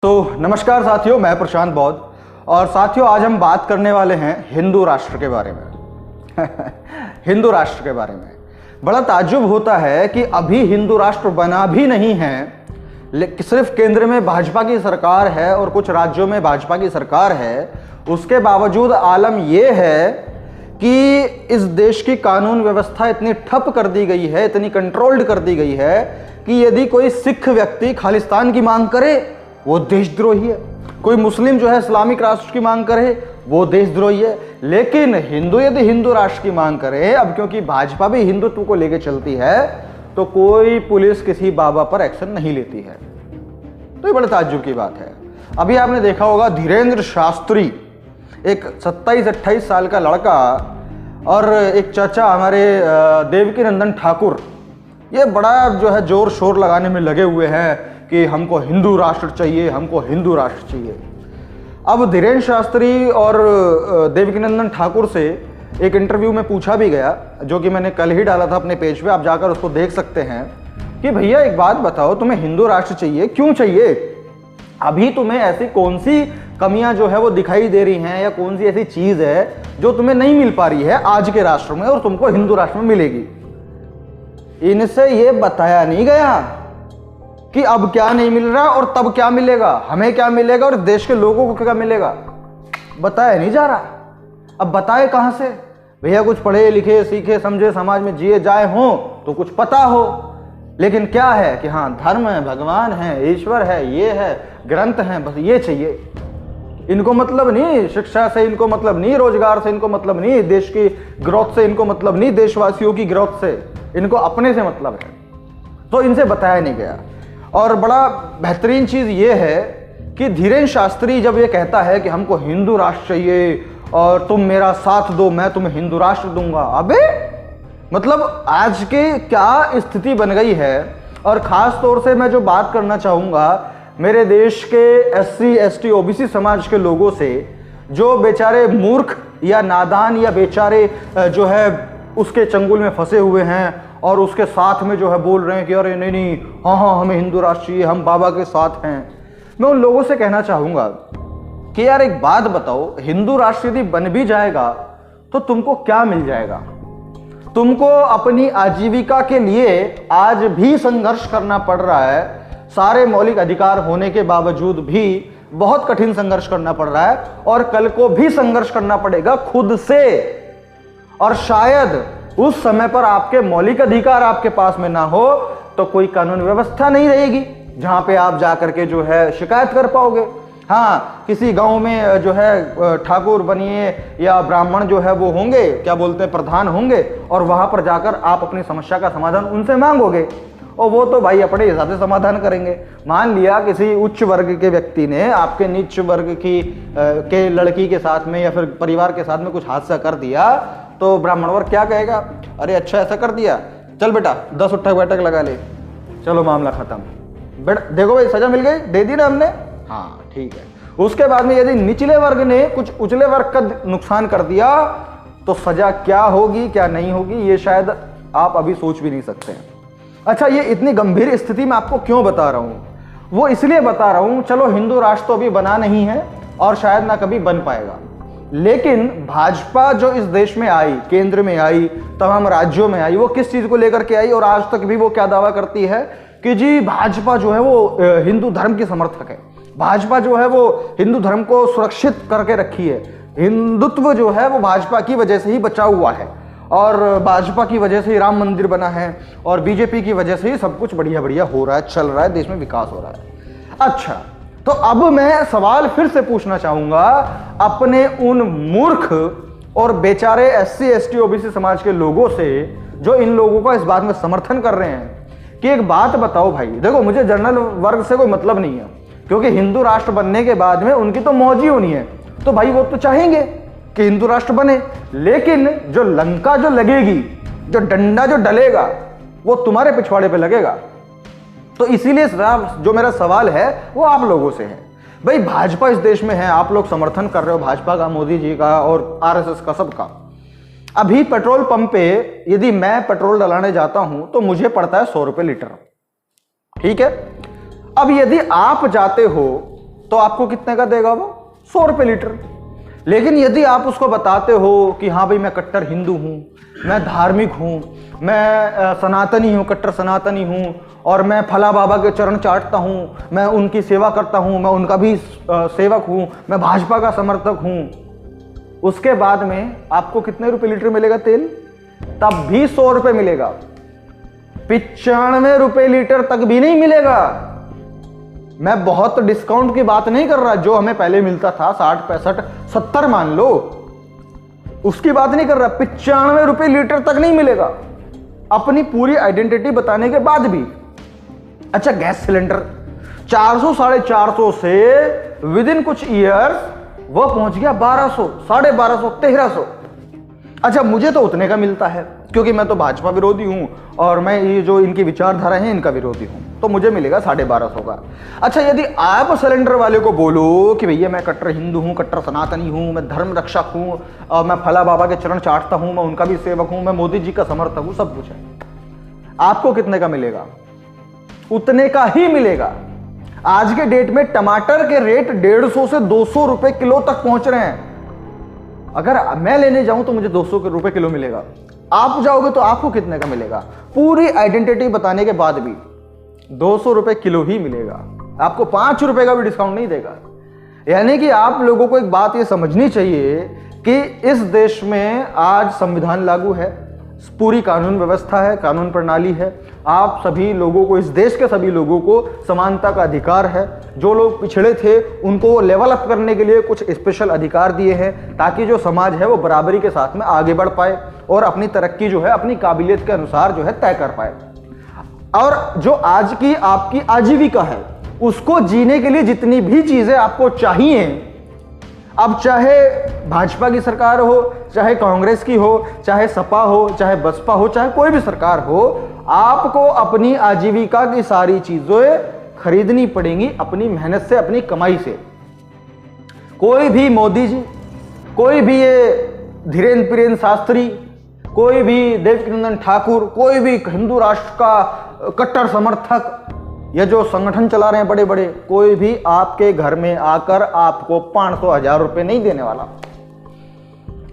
तो नमस्कार साथियों, मैं प्रशांत बौद्ध। और साथियों, आज हम बात करने वाले हैं हिंदू राष्ट्र के बारे में। हिंदू राष्ट्र के बारे में बड़ा ताज्जुब होता है कि अभी हिंदू राष्ट्र बना भी नहीं है, सिर्फ केंद्र में भाजपा की सरकार है और कुछ राज्यों में भाजपा की सरकार है। उसके बावजूद आलम यह है कि इस देश की कानून व्यवस्था इतनी ठप कर दी गई है, इतनी कंट्रोल्ड कर दी गई है कि यदि कोई सिख व्यक्ति खालिस्तान की मांग करे वो देशद्रोही है, कोई मुस्लिम जो है इस्लामिक राष्ट्र की मांग करे वो देशद्रोही है। लेकिन हिंदू यदि हिंदू राष्ट्र की मांग करे, अब क्योंकि भाजपा भी हिंदुत्व को लेकर चलती है, तो कोई पुलिस किसी बाबा पर एक्शन नहीं लेती है। तो ये बड़े ताज्जुब की बात है। अभी आपने देखा होगा धीरेन्द्र शास्त्री, एक 27-28 साल का लड़का, और एक चाचा हमारे देवकी नंदन ठाकुर, ये बड़ा जो है जोर शोर लगाने में लगे हुए हैं कि हमको हिंदू राष्ट्र चाहिए, हमको हिंदू राष्ट्र चाहिए। अब धीरेन्द्र शास्त्री और देवकीनंदन ठाकुर से एक इंटरव्यू में पूछा भी गया, जो कि मैंने कल ही डाला था अपने पेज पे, आप जाकर उसको देख सकते हैं, कि भैया एक बात बताओ, तुम्हें हिंदू राष्ट्र चाहिए, क्यों चाहिए? अभी तुम्हें ऐसी कौन सी कमियां जो है वो दिखाई दे रही हैं, या कौन सी ऐसी चीज है जो तुम्हें नहीं मिल पा रही है आज के राष्ट्र में और तुमको हिंदू राष्ट्र में मिलेगी? इनसे ये बताया नहीं गया कि अब क्या नहीं मिल रहा और तब क्या मिलेगा, हमें क्या मिलेगा और देश के लोगों को क्या मिलेगा, बताया नहीं जा रहा। अब बताए कहां से? भैया कुछ पढ़े लिखे सीखे समझे समाज में जिए जाए हों तो कुछ पता हो, लेकिन क्या है कि हाँ धर्म है, भगवान है, ईश्वर है, ये है, ग्रंथ है, बस ये चाहिए। इनको मतलब नहीं शिक्षा से, इनको मतलब नहीं रोजगार से, इनको मतलब नहीं देश की ग्रोथ से, इनको मतलब नहीं देशवासियों की ग्रोथ से, इनको अपने से मतलब है। तो इनसे बताया नहीं गया। और बड़ा बेहतरीन चीज ये है कि धीरेन्द्र शास्त्री जब ये कहता है कि हमको हिंदू राष्ट्र चाहिए और तुम मेरा साथ दो, मैं तुम्हें हिंदू राष्ट्र दूंगा, अबे मतलब आज की क्या स्थिति बन गई है। और खास तौर से मैं जो बात करना चाहूंगा मेरे देश के SC ST OBC समाज के लोगों से, जो बेचारे मूर्ख या नादान या बेचारे जो है उसके चंगुल में फंसे हुए हैं और उसके साथ में जो है बोल रहे हैं कि अरे नहीं नहीं, हाँ हाँ हमें हिंदू राष्ट्र चाहिए, हम बाबा के साथ हैं। मैं उन लोगों से कहना चाहूंगा कि यार एक बात बताओ, हिंदू राष्ट्र यदि बन भी जाएगा तो तुमको क्या मिल जाएगा? तुमको अपनी आजीविका के लिए आज भी संघर्ष करना पड़ रहा है, सारे मौलिक अधिकार होने के बावजूद भी बहुत कठिन संघर्ष करना पड़ रहा है, और कल को भी संघर्ष करना पड़ेगा खुद से। और शायद उस समय पर आपके मौलिक अधिकार आपके पास में ना हो तो कोई कानून व्यवस्था नहीं रहेगी जहां पे आप जाकर के जो है शिकायत कर पाओगे। हाँ, किसी गांव में जो है ठाकुर बनिए या ब्राह्मण जो है वो होंगे, क्या बोलते हैं, प्रधान होंगे, और वहां पर जाकर आप अपनी समस्या का समाधान उनसे मांगोगे और वो तो भाई अपने हिसाब से समाधान करेंगे। मान लिया किसी उच्च वर्ग के व्यक्ति ने आपके नीच वर्ग की के लड़की के साथ में या फिर परिवार के साथ में कुछ हादसा कर दिया, तो ब्राह्मण वर्ग क्या कहेगा? अरे अच्छा ऐसा कर दिया, चल बेटा 10 उठक बैठक लगा ले, चलो मामला खत्म। बेटा देखो भाई सजा मिल गई, दे दी ना हमने, हाँ ठीक है। उसके बाद में यदि निचले वर्ग ने कुछ उचले वर्ग का नुकसान कर दिया तो सजा क्या होगी क्या नहीं होगी, ये शायद आप अभी सोच भी नहीं सकते हैं। अच्छा, ये इतनी गंभीर स्थिति में आपको क्यों बता रहा हूं? वो इसलिए बता रहा हूं, चलो हिंदू राष्ट्र तो अभी बना नहीं है और शायद ना कभी बन पाएगा, लेकिन भाजपा जो इस देश में आई, केंद्र में आई, तमाम राज्यों में आई, वो किस चीज को लेकर के आई? और आज तक भी वो क्या दावा करती है कि जी भाजपा जो है वो हिंदू धर्म की समर्थक है, भाजपा जो है वो हिंदू धर्म को सुरक्षित करके रखी है, हिंदुत्व जो है वो भाजपा की वजह से ही बचा हुआ है, और भाजपा की वजह से ही राम मंदिर बना है, और बीजेपी की वजह से ही सब कुछ बढ़िया बढ़िया हो रहा है, चल रहा है, देश में विकास हो रहा है। अच्छा, तो अब मैं सवाल फिर से पूछना चाहूंगा अपने उन मूर्ख और बेचारे SC ST OBC समाज के लोगों से, जो इन लोगों का इस बात में समर्थन कर रहे हैं, कि एक बात बताओ भाई, देखो मुझे जनरल वर्ग से कोई मतलब नहीं है, क्योंकि हिंदू राष्ट्र बनने के बाद में उनकी तो मौज ही होनी है, तो भाई वो तो चाहेंगे कि हिंदू राष्ट्र बने, लेकिन जो लंका जो लगेगी, जो डंडा जो डलेगा, वो तुम्हारे पिछवाड़े पे लगेगा। तो इसीलिए जो मेरा सवाल है वो आप लोगों से है, भाई भाजपा इस देश में है, आप लोग समर्थन कर रहे हो भाजपा का, मोदी जी का और RSS का, सबका। अभी पेट्रोल पंप पे यदि मैं पेट्रोल डलाने जाता हूं तो मुझे पड़ता है 100 रुपए लीटर, ठीक है। अब यदि आप जाते हो तो आपको कितने का देगा वो? 100 रुपये लीटर। लेकिन यदि आप उसको बताते हो कि हाँ भाई मैं कट्टर हिंदू हूँ, मैं धार्मिक हूँ, मैं सनातनी हूँ, कट्टर सनातनी हूँ, और मैं फला बाबा के चरण चाटता हूँ, मैं उनकी सेवा करता हूँ, मैं उनका भी सेवक हूँ, मैं भाजपा का समर्थक हूँ, उसके बाद में आपको कितने रुपए लीटर मिलेगा तेल? तब भी 100 रुपये मिलेगा। 95 रुपये लीटर तक भी नहीं मिलेगा। मैं बहुत डिस्काउंट की बात नहीं कर रहा, जो हमें पहले मिलता था 60, 65, 70 मान लो, उसकी बात नहीं कर रहा। 95 रुपये लीटर तक नहीं मिलेगा अपनी पूरी आइडेंटिटी बताने के बाद भी। अच्छा, गैस सिलेंडर 400, 450 से विद इन कुछ ईयर्स वो पहुंच गया 1200, 1250, 1300। अच्छा, मुझे तो उतने का मिलता है क्योंकि मैं तो भाजपा विरोधी हूं और मैं ये जो इनकी विचारधारा है इनका विरोधी हूं, तो मुझे मिलेगा 1250 का। अच्छा, यदि आप सिलेंडर वाले को बोलो कि भैया मैं कट्टर हिंदू हूं, कट्टर सनातनी हूं, मैं धर्म रक्षक हूं, और मैं फला बाबा के चरण चाटता हूं, मैं उनका भी सेवक हूं, मैं मोदी जी का समर्थक हूं, सब कुछ है, आपको कितने का मिलेगा? उतने का ही मिलेगा। आज के डेट में टमाटर के रेट 150 से 200 रुपए किलो तक पहुंच रहे हैं। अगर मैं लेने जाऊं तो मुझे 200 रुपए किलो मिलेगा, आप जाओगे तो आपको कितने का मिलेगा? पूरी आइडेंटिटी बताने के बाद भी 200 रुपए किलो ही मिलेगा, आपको 5 रुपए का भी डिस्काउंट नहीं देगा। यानी कि आप लोगों को एक बात ये समझनी चाहिए कि इस देश में आज संविधान लागू है, पूरी कानून व्यवस्था है, कानून प्रणाली है, आप सभी लोगों को, इस देश के सभी लोगों को समानता का अधिकार है। जो लोग पिछड़े थे उनको लेवल अप करने के लिए कुछ स्पेशल अधिकार दिए हैं ताकि जो समाज है वो बराबरी के साथ में आगे बढ़ पाए और अपनी तरक्की जो है अपनी काबिलियत के अनुसार जो है तय कर पाए। और जो आज की आपकी आजीविका है उसको जीने के लिए जितनी भी चीजें आपको चाहिए, अब चाहे भाजपा की सरकार हो, चाहे कांग्रेस की हो, चाहे सपा हो, चाहे बसपा हो, चाहे कोई भी सरकार हो, आपको अपनी आजीविका की सारी चीजें खरीदनी पड़ेंगी अपनी मेहनत से, अपनी कमाई से। कोई भी मोदी जी, कोई भी ये धीरेन्द्र बीरेन्द्र शास्त्री, कोई भी देवकीनंदन ठाकुर, कोई भी हिंदू राष्ट्र का कट्टर समर्थक या जो संगठन चला रहे हैं बड़े बड़े, कोई भी आपके घर में आकर आपको 500, 1000 रुपए नहीं देने वाला।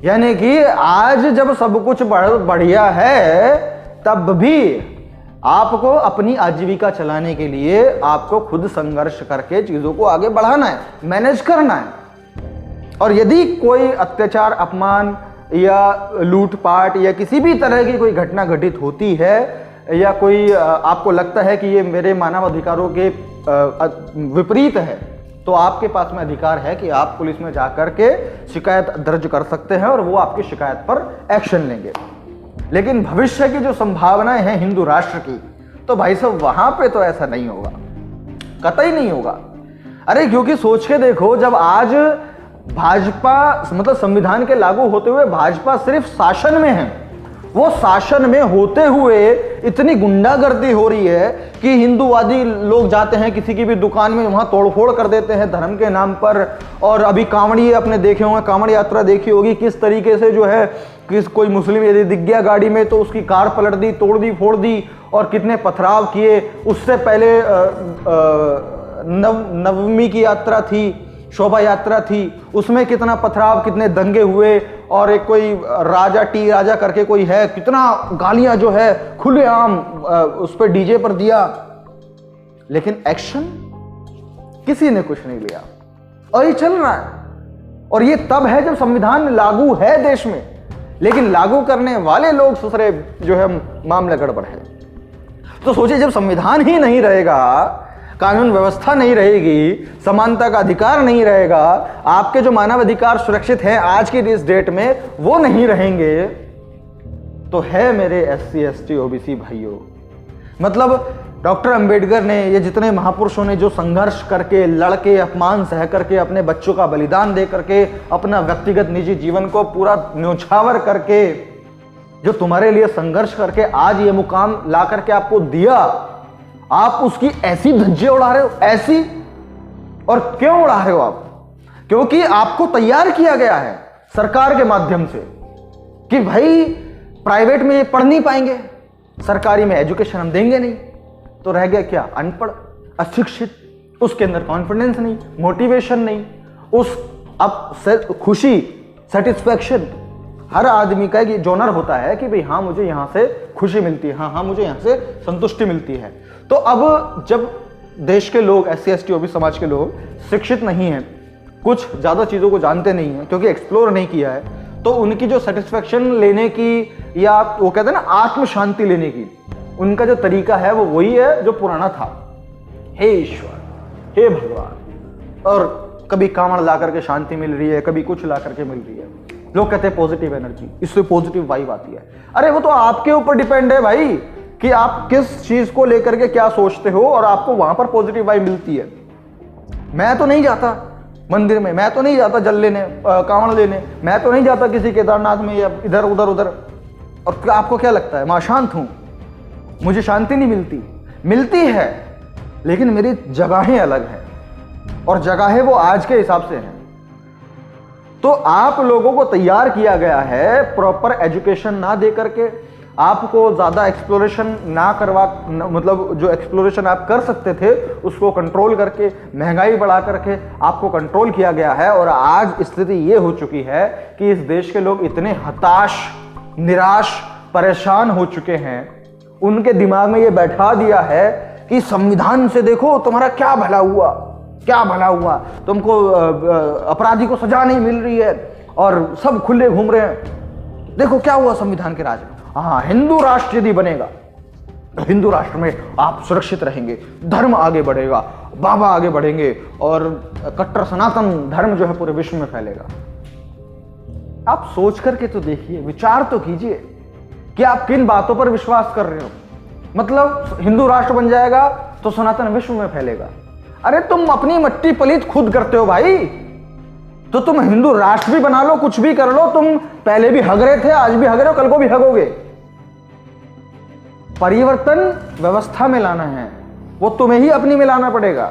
यानी कि आज जब सब कुछ बढ़िया है तब भी आपको अपनी आजीविका चलाने के लिए आपको खुद संघर्ष करके चीजों को आगे बढ़ाना है, मैनेज करना है। और यदि कोई अत्याचार, अपमान या लूटपाट या किसी भी तरह की कोई घटना घटित होती है या कोई आपको लगता है कि ये मेरे मानव अधिकारों के विपरीत है, तो आपके पास में अधिकार है कि आप पुलिस में जाकर के शिकायत दर्ज कर सकते हैं और वो आपकी शिकायत पर एक्शन लेंगे। लेकिन भविष्य की जो संभावनाएं हैं हिंदू राष्ट्र की, तो भाई साहब वहां पे तो ऐसा नहीं होगा, कतई नहीं होगा। अरे क्योंकि सोच के देखो, जब आज भाजपा मतलब संविधान के लागू होते हुए भाजपा सिर्फ शासन में है, वो शासन में होते हुए इतनी गुंडागर्दी हो रही है कि हिंदूवादी लोग जाते हैं किसी की भी दुकान में, वहां तोड़फोड़ कर देते हैं धर्म के नाम पर। और अभी कांवड़ी आपने देखे होंगे, कांवड़ यात्रा देखी होगी, किस तरीके से जो है किस कोई मुस्लिम यदि दिख गया गाड़ी में तो उसकी कार पलट दी, तोड़ दी, फोड़ दी और कितने पथराव किए। उससे पहले नवमी की यात्रा थी, शोभा यात्रा थी, उसमें कितना पथराव, कितने दंगे हुए। और एक कोई राजा टी राजा करके कोई है, कितना गालियां जो है खुलेआम उस पर डीजे पर दिया, लेकिन एक्शन किसी ने कुछ नहीं लिया और ये चल रहा है। और ये तब है जब संविधान लागू है देश में, लेकिन लागू करने वाले लोग दूसरे जो है मामला गड़बड़ है। तो सोचिए, जब संविधान ही नहीं रहेगा, कानून व्यवस्था नहीं रहेगी, समानता का अधिकार नहीं रहेगा, आपके जो मानव अधिकार सुरक्षित हैं आज की इस डेट में वो नहीं रहेंगे, तो है मेरे SC ST OBC भाइयों, मतलब डॉक्टर अंबेडकर ने, ये जितने महापुरुषों ने जो संघर्ष करके, लड़के, अपमान सह करके, अपने बच्चों का बलिदान दे करके, अपना व्यक्तिगत निजी जीवन को पूरा न्योछावर करके, जो तुम्हारे लिए संघर्ष करके आज ये मुकाम ला करके आपको दिया, आप उसकी ऐसी धज्जियां उड़ा रहे हो, ऐसी। और क्यों उड़ा रहे हो आप? क्योंकि आपको तैयार किया गया है सरकार के माध्यम से कि भाई प्राइवेट में ये पढ़ नहीं पाएंगे, सरकारी में एजुकेशन हम देंगे नहीं, तो रह गया क्या? अनपढ़, अशिक्षित, उसके अंदर कॉन्फिडेंस नहीं, मोटिवेशन नहीं, उस अब खुशी, सेटिस्फैक्शन हर आदमी का एक जोनर होता है कि भाई हाँ मुझे यहाँ से खुशी मिलती है, हाँ हाँ मुझे यहाँ से संतुष्टि मिलती है। तो अब जब देश के लोग, SC ST OBC समाज के लोग शिक्षित नहीं हैं, कुछ ज़्यादा चीज़ों को जानते नहीं हैं क्योंकि एक्सप्लोर नहीं किया है, तो उनकी जो सेटिस्फेक्शन लेने की या वो कहते हैं ना आत्म शांति लेने की, उनका जो तरीका है वो वही है जो पुराना था। हे ईश्वर, हे भगवान, और कभी कांवड़ ला करके शांति मिल रही है, कभी कुछ ला करके मिल रही है। लोग कहते हैं पॉजिटिव एनर्जी, इससे पॉजिटिव वाइब आती है। अरे वो तो आपके ऊपर डिपेंड है भाई कि आप किस चीज को लेकर के क्या सोचते हो और आपको वहां पर पॉजिटिव वाइब मिलती है। मैं तो नहीं जाता मंदिर में, मैं तो नहीं जाता जल लेने, कांवड़ लेने, मैं तो नहीं जाता किसी केदारनाथ में या इधर उधर उधर, और आपको क्या लगता है मैं अशांत हूं, मुझे शांति नहीं मिलती? मिलती है, लेकिन मेरी जगहें अलग हैं और जगहें वो आज के हिसाब से हैं। तो आप लोगों को तैयार किया गया है प्रॉपर एजुकेशन ना दे करके, आपको ज्यादा एक्सप्लोरेशन ना करवा, मतलब जो एक्सप्लोरेशन आप कर सकते थे उसको कंट्रोल करके, महंगाई बढ़ा करके आपको कंट्रोल किया गया है। और आज स्थिति ये हो चुकी है कि इस देश के लोग इतने हताश, निराश, परेशान हो चुके हैं, उनके दिमाग में ये बैठा दिया है कि संविधान से देखो तुम्हारा क्या भला हुआ, क्या भला हुआ, तुमको अपराधी को सजा नहीं मिल रही है और सब खुले घूम रहे हैं, देखो क्या हुआ संविधान के राज में। हाँ, हिंदू राष्ट्र यदि बनेगा तो हिंदू राष्ट्र में आप सुरक्षित रहेंगे, धर्म आगे बढ़ेगा, बाबा आगे बढ़ेंगे और कट्टर सनातन धर्म जो है पूरे विश्व में फैलेगा। आप सोच करके तो देखिए, विचार तो कीजिए कि आप किन बातों पर विश्वास कर रहे हो। मतलब हिंदू राष्ट्र बन जाएगा तो सनातन विश्व में फैलेगा। अरे तुम अपनी मट्टी पलीत खुद करते हो भाई, तो तुम हिंदू राष्ट्र भी बना लो, कुछ भी कर लो, तुम पहले भी हग रहे थे, आज भी हग रहे हो, कल को भी हगोगे। परिवर्तन व्यवस्था में लाना है, वो तुम्हें ही अपनी में लाना पड़ेगा।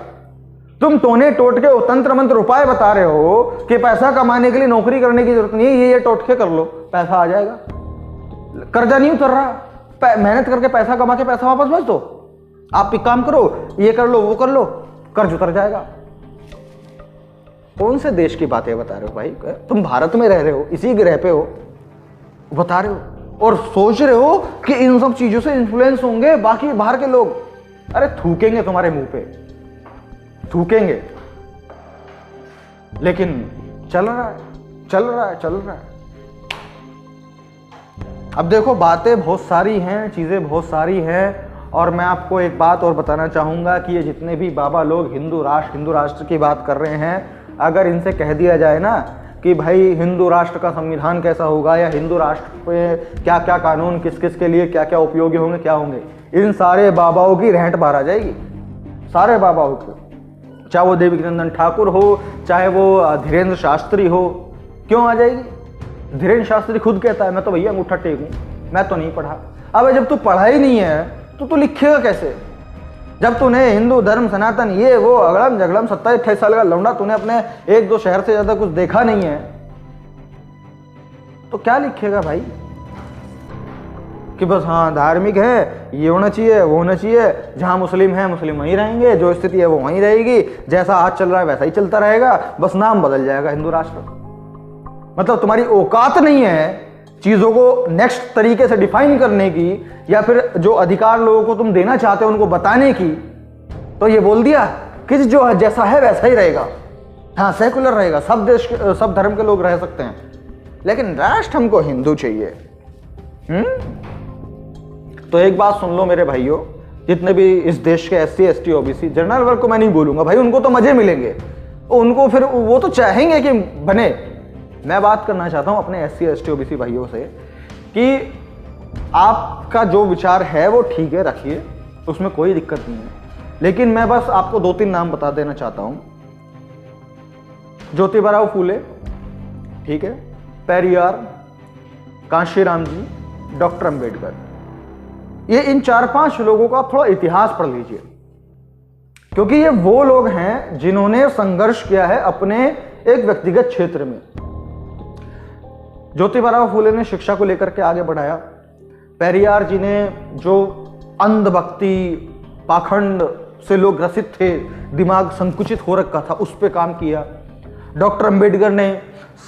तुम टोने टोटके तंत्र मंत्र उपाय बता रहे हो कि पैसा कमाने के लिए नौकरी करने की जरूरत नहीं है, ये टोटके कर लो पैसा आ जाएगा। कर्जा नहीं उतर रहा, मेहनत करके पैसा कमा के पैसा वापस भेज दो। आप एक काम करो, ये कर लो, वो कर लो, कर्ज उतर जाएगा। कौन से देश की बातें बता रहे हो भाई? तुम भारत में रह रहे हो, इसी ग्रह पे हो, बता रहे हो और सोच रहे हो कि इन सब चीजों से इन्फ्लुएंस होंगे बाकी बाहर के लोग। अरे थूकेंगे तुम्हारे मुंह पे, थूकेंगे, लेकिन चल रहा है, चल रहा है, चल रहा है। अब देखो, बातें बहुत सारी हैं, चीजें बहुत सारी हैं, और मैं आपको एक बात और बताना चाहूंगा कि ये जितने भी बाबा लोग हिंदू राष्ट्र की बात कर रहे हैं, अगर इनसे कह दिया जाए ना कि भाई हिंदू राष्ट्र का संविधान कैसा होगा या हिंदू राष्ट्र पे क्या क्या कानून किस किस के लिए क्या क्या उपयोगी होंगे, क्या होंगे, इन सारे बाबाओं की रहट बाहर आ जाएगी। सारे बाबाओं की, चाहे वो देवीनंदन ठाकुर हो, चाहे वो धीरेन्द्र शास्त्री हो। क्यों आ जाएगी? धीरेन्द्र शास्त्री खुद कहता है मैं तो भैया अंगूठा टेकूं, मैं तो नहीं पढ़ा। अब जब तू पढ़ा ही नहीं है तो तू लिखेगा कैसे? जब तूने हिंदू धर्म सनातन ये वो अगड़म झगड़म 27-28 साल का लौंडा, तूने अपने 1-2 शहर से ज्यादा कुछ देखा नहीं है, तो क्या लिखेगा भाई? कि बस हाँ धार्मिक है, ये होना चाहिए, वो होना चाहिए, जहां मुस्लिम है मुस्लिम वहीं रहेंगे, जो स्थिति है वो वहीं रहेगी, जैसा आज चल रहा है वैसा ही चलता रहेगा, बस नाम बदल जाएगा हिंदू राष्ट्र। मतलब तुम्हारी औकात नहीं है चीजों को नेक्स्ट तरीके से डिफाइन करने की, या फिर जो अधिकार लोगों को तुम देना चाहते हो उनको बताने की। तो ये बोल दिया कि जो जैसा है वैसा ही रहेगा, हाँ सेकुलर रहेगा, सब देश सब धर्म के लोग रह सकते हैं, लेकिन राष्ट्र हमको हिंदू चाहिए। तो एक बात सुन लो मेरे भाइयों, जितने भी इस देश के SC ST OBC, जनरल वर्ग को मैं नहीं बोलूंगा भाई, उनको तो मजे मिलेंगे, उनको फिर वो तो चाहेंगे कि बने। मैं बात करना चाहता हूं अपने SC ST OBC भाइयों से कि आपका जो विचार है वो ठीक है, रखिए, उसमें कोई दिक्कत नहीं है, लेकिन मैं बस आपको 2-3 नाम बता देना चाहता हूं। ज्योतिबा फूले, ठीक है, पेरियार, कांशीराम जी, डॉक्टर अंबेडकर, ये इन 4-5 लोगों का आप थोड़ा इतिहास पढ़ लीजिए, क्योंकि ये वो लोग हैं जिन्होंने संघर्ष किया है अपने एक व्यक्तिगत क्षेत्र में। ज्योतिबा फूले ने शिक्षा को लेकर के आगे बढ़ाया। पेरियार जी ने जो अंधभक्ति, पाखंड, से लोग ग्रसित थे, दिमाग संकुचित हो रखा था, उस पर काम किया। डॉक्टर अंबेडकर ने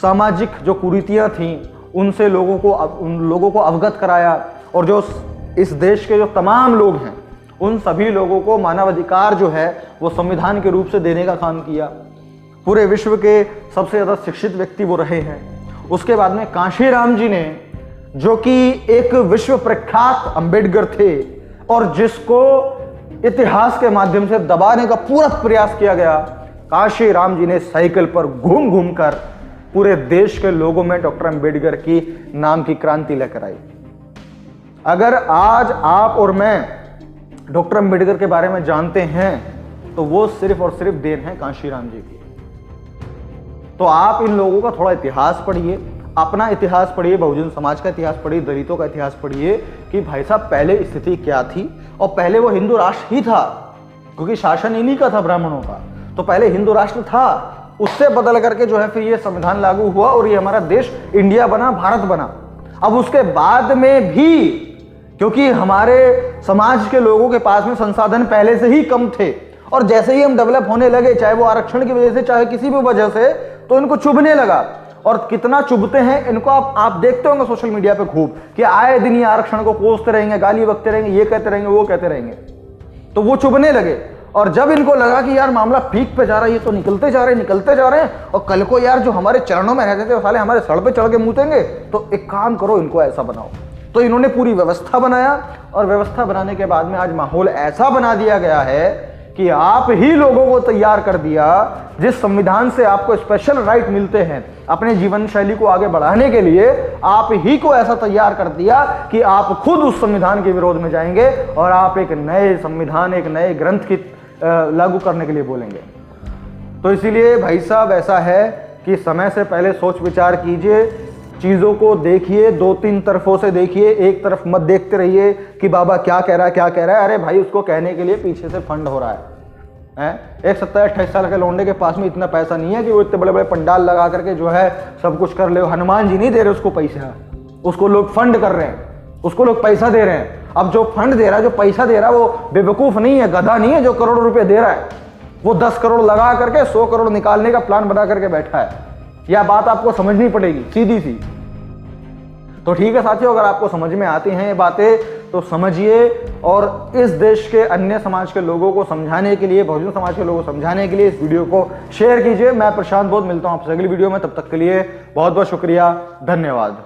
सामाजिक जो कुरीतियां थीं उनसे उन लोगों को अवगत कराया, और जो इस देश के जो तमाम लोग हैं उन सभी लोगों को मानवाधिकार जो है वो संविधान के रूप से देने का काम किया। पूरे विश्व के सबसे ज़्यादा शिक्षित व्यक्ति वो रहे हैं। उसके बाद में कांशीराम जी ने, जो कि एक विश्व प्रख्यात अंबेडकर थे और जिसको इतिहास के माध्यम से दबाने का पूरा प्रयास किया गया, कांशीराम जी ने साइकिल पर घूम घूम कर पूरे देश के लोगों में डॉक्टर अंबेडकर की नाम की क्रांति लेकर आई। अगर आज आप और मैं डॉक्टर अंबेडकर के बारे में जानते हैं तो वो सिर्फ और सिर्फ देन है कांशीराम जी की। तो आप इन लोगों का थोड़ा इतिहास पढ़िए, अपना इतिहास पढ़िए, बहुजन समाज का इतिहास पढ़िए, दलितों का इतिहास पढ़िए कि भाई साहब पहले स्थिति क्या थी। और पहले वो हिंदू राष्ट्र ही था, क्योंकि शासन इन्हीं का था, ब्राह्मणों का। तो पहले हिंदू राष्ट्र था, उससे बदल करके जो है फिर ये संविधान लागू हुआ और ये हमारा देश इंडिया बना, भारत बना। अब उसके बाद में भी, क्योंकि हमारे समाज के लोगों के पास में संसाधन पहले से ही कम थे, और जैसे ही हम डेवलप होने लगे, चाहे वो आरक्षण की वजह से, चाहे किसी भी वजह से, तो इनको चुभने लगा। और कितना चुभते हैं इनको आप देखते होंगे सोशल मीडिया पे खूब, कि आए दिन ये आरक्षण को कोसते रहेंगे, गाली बकते रहेंगे, ये कहते रहेंगे, वो कहते रहेंगे। तो वो चुभने लगे, और जब इनको लगा कि यार मामला पीक पे जा रहा है, ये तो निकलते जा रहे हैं, और कल को यार जो हमारे चरणों में रहते थे वो साले हमारे सर पे चढ़ के मूतेंगे, तो एक काम करो, इनको ऐसा बनाओ। तो इन्होंने पूरी व्यवस्था बनाया, और व्यवस्था बनाने के बाद में आज माहौल ऐसा बना दिया गया है कि आप ही लोगों को तैयार कर दिया, जिस संविधान से आपको स्पेशल राइट मिलते हैं अपने जीवन शैली को आगे बढ़ाने के लिए, आप ही को ऐसा तैयार कर दिया कि आप खुद उस संविधान के विरोध में जाएंगे और आप एक नए संविधान, एक नए ग्रंथ की लागू करने के लिए बोलेंगे। तो इसीलिए भाई साहब ऐसा है कि समय से पहले सोच विचार कीजिए, चीज़ों को देखिए, 2-3 तरफों से देखिए, एक तरफ मत देखते रहिए कि बाबा क्या कह रहा है। अरे भाई, उसको कहने के लिए पीछे से फंड हो रहा है। एक 27-28 साल के लौंडे के पास में इतना पैसा नहीं है कि वो इतने बड़े बड़े पंडाल लगा करके जो है सब कुछ कर ले। हनुमान जी नहीं दे रहे उसको पैसा, उसको लोग फंड कर रहे हैं, उसको लोग पैसा दे रहे हैं। अब जो फंड दे रहा है, जो पैसा दे रहा है, वो बेवकूफ़ नहीं है, गधा नहीं है जो करोड़ों रुपए दे रहा है। वो 10 करोड़ लगा करके 100 करोड़ निकालने का प्लान बना करके बैठा है। यह बात आपको समझनी पड़ेगी, सीधी सी। तो ठीक है साथियों, अगर आपको समझ में आती हैं ये बातें तो समझिए, और इस देश के अन्य समाज के लोगों को समझाने के लिए, बहुजन समाज के लोगों को समझाने के लिए इस वीडियो को शेयर कीजिए। मैं प्रशांत बोध मिलता हूं आपसे अगली वीडियो में, तब तक के लिए बहुत बहुत शुक्रिया, धन्यवाद।